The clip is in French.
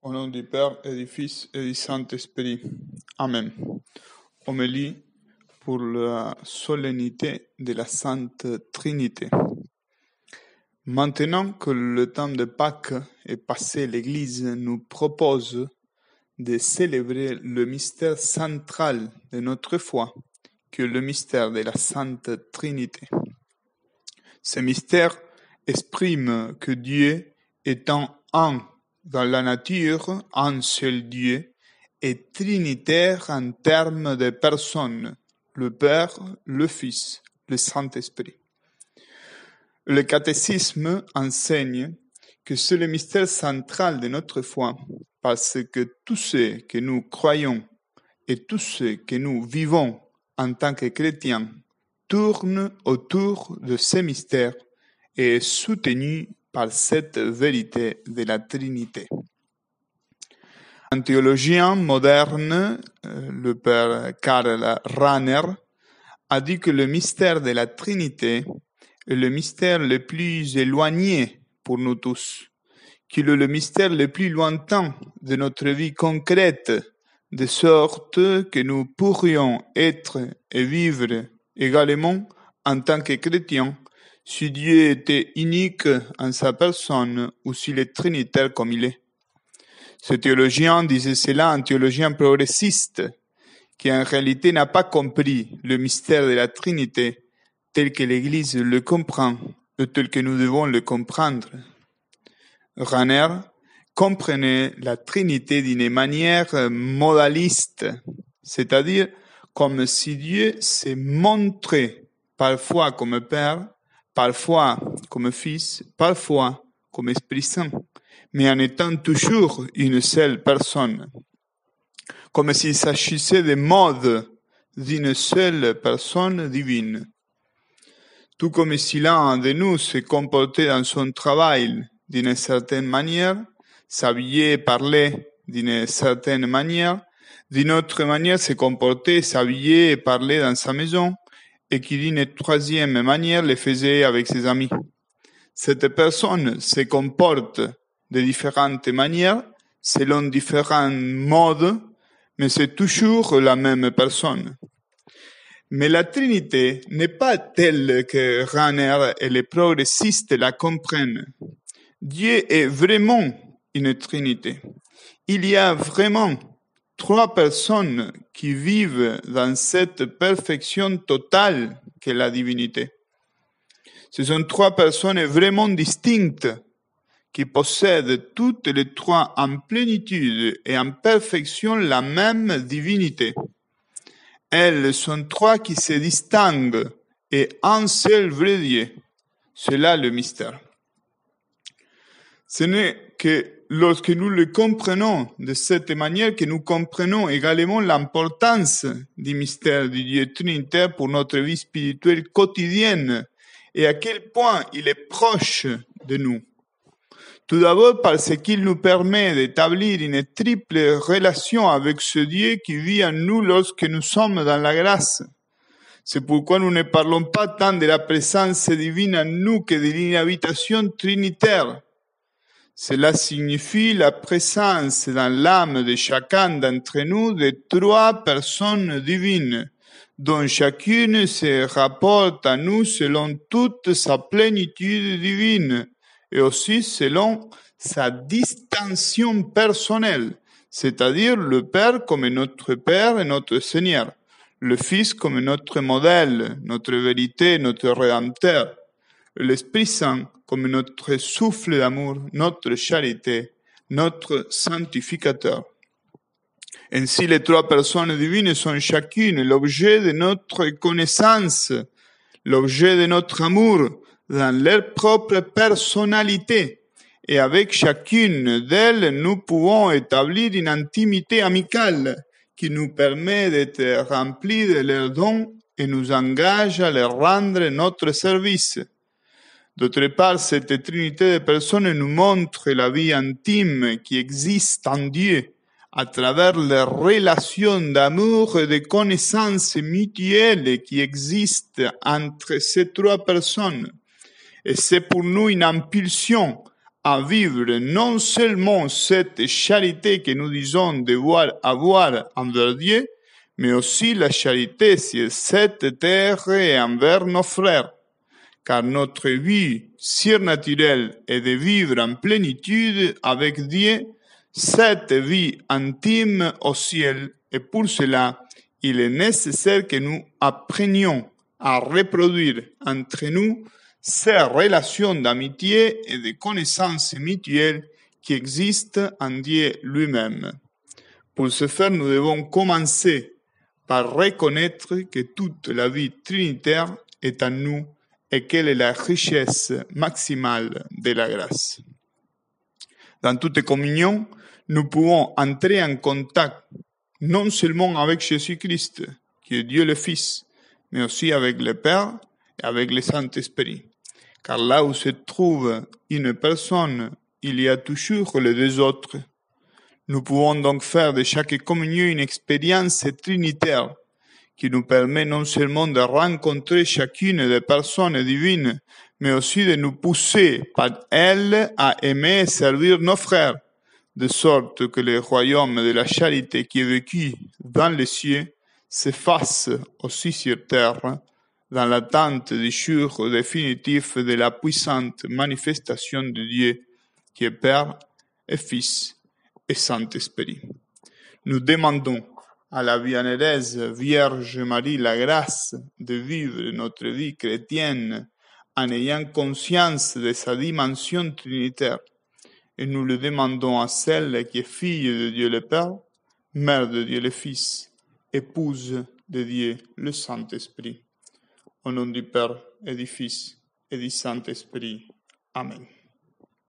Au nom du Père et du Fils et du Saint-Esprit. Amen. Homélie pour la solennité de la Sainte Trinité. Maintenant que le temps de Pâques est passé, l'Église nous propose de célébrer le mystère central de notre foi, qui est le mystère de la Sainte Trinité. Ce mystère exprime que Dieu étant un dans la nature, un seul Dieu, est trinitaire en termes de personnes, le Père, le Fils, le Saint-Esprit. Le catéchisme enseigne que c'est le mystère central de notre foi, parce que tout ce que nous croyons et tout ce que nous vivons en tant que chrétiens tourne autour de ce mystère et est soutenu par cette vérité de la Trinité. Un théologien moderne, le père Karl Rahner, a dit que le mystère de la Trinité est le mystère le plus éloigné pour nous tous, qu'il est le mystère le plus lointain de notre vie concrète, de sorte que nous pourrions être et vivre également en tant que chrétiens si Dieu était unique en sa personne ou s'il est trinitaire comme il est. Ce théologien disait cela, un théologien progressiste, qui en réalité n'a pas compris le mystère de la Trinité tel que l'Église le comprend et tel que nous devons le comprendre. Rahner comprenait la Trinité d'une manière modaliste, c'est-à-dire comme si Dieu s'est montré parfois comme Père, parfois comme Fils, parfois comme Esprit Saint, mais en étant toujours une seule personne, comme s'il s'agissait des modes d'une seule personne divine. Tout comme si l'un de nous se comportait dans son travail d'une certaine manière, s'habillait et parlait d'une certaine manière, d'une autre manière se comportait, s'habillait et parlait dans sa maison, et qui d'une troisième manière le faisait avec ses amis. Cette personne se comporte de différentes manières, selon différents modes, mais c'est toujours la même personne. Mais la Trinité n'est pas telle que Rahner et les progressistes la comprennent. Dieu est vraiment une Trinité. Il y a vraiment trois personnes qui vivent dans cette perfection totale qu'est la divinité. Ce sont trois personnes vraiment distinctes qui possèdent toutes les trois en plénitude et en perfection la même divinité. Elles sont trois qui se distinguent et un seul vrai Dieu. C'est là le mystère. Ce n'est que lorsque nous le comprenons de cette manière que nous comprenons également l'importance du mystère du Dieu trinitaire pour notre vie spirituelle quotidienne et à quel point il est proche de nous. Tout d'abord parce qu'il nous permet d'établir une triple relation avec ce Dieu qui vit en nous lorsque nous sommes dans la grâce. C'est pourquoi nous ne parlons pas tant de la présence divine en nous que de l'inhabitation trinitaire. Cela signifie la présence dans l'âme de chacun d'entre nous de trois personnes divines, dont chacune se rapporte à nous selon toute sa plénitude divine, et aussi selon sa distinction personnelle, c'est-à-dire le Père comme notre Père et notre Seigneur, le Fils comme notre modèle, notre vérité, notre Rédempteur, l'Esprit Saint comme notre souffle d'amour, notre charité, notre sanctificateur. Ainsi, les trois personnes divines sont chacune l'objet de notre connaissance, l'objet de notre amour, dans leur propre personnalité. Et avec chacune d'elles, nous pouvons établir une intimité amicale qui nous permet d'être remplis de leurs dons et nous engage à leur rendre notre service. D'autre part, cette trinité de personnes nous montre la vie intime qui existe en Dieu à travers les relations d'amour et de connaissances mutuelles qui existent entre ces trois personnes. Et c'est pour nous une impulsion à vivre non seulement cette charité que nous disons devoir avoir envers Dieu, mais aussi la charité sur cette terre et envers nos frères. Car notre vie surnaturelle est de vivre en plénitude avec Dieu, cette vie intime au ciel, et pour cela, il est nécessaire que nous apprenions à reproduire entre nous ces relations d'amitié et de connaissance mutuelle qui existent en Dieu lui-même. Pour ce faire, nous devons commencer par reconnaître que toute la vie trinitaire est en nous et quelle est la richesse maximale de la grâce. Dans toute communion, nous pouvons entrer en contact non seulement avec Jésus-Christ, qui est Dieu le Fils, mais aussi avec le Père et avec le Saint-Esprit. Car là où se trouve une personne, il y a toujours les deux autres. Nous pouvons donc faire de chaque communion une expérience trinitaire qui nous permet non seulement de rencontrer chacune des personnes divines, mais aussi de nous pousser par elles à aimer et servir nos frères, de sorte que le royaume de la charité qui est vécu dans les cieux se fasse aussi sur terre, dans l'attente du jour définitif de la puissante manifestation de Dieu, qui est Père et Fils et Saint-Esprit. Nous demandons à la bienheureuse Vierge Marie la grâce de vivre notre vie chrétienne en ayant conscience de sa dimension trinitaire. Et nous le demandons à celle qui est fille de Dieu le Père, mère de Dieu le Fils, épouse de Dieu le Saint-Esprit. Au nom du Père et du Fils et du Saint-Esprit. Amen.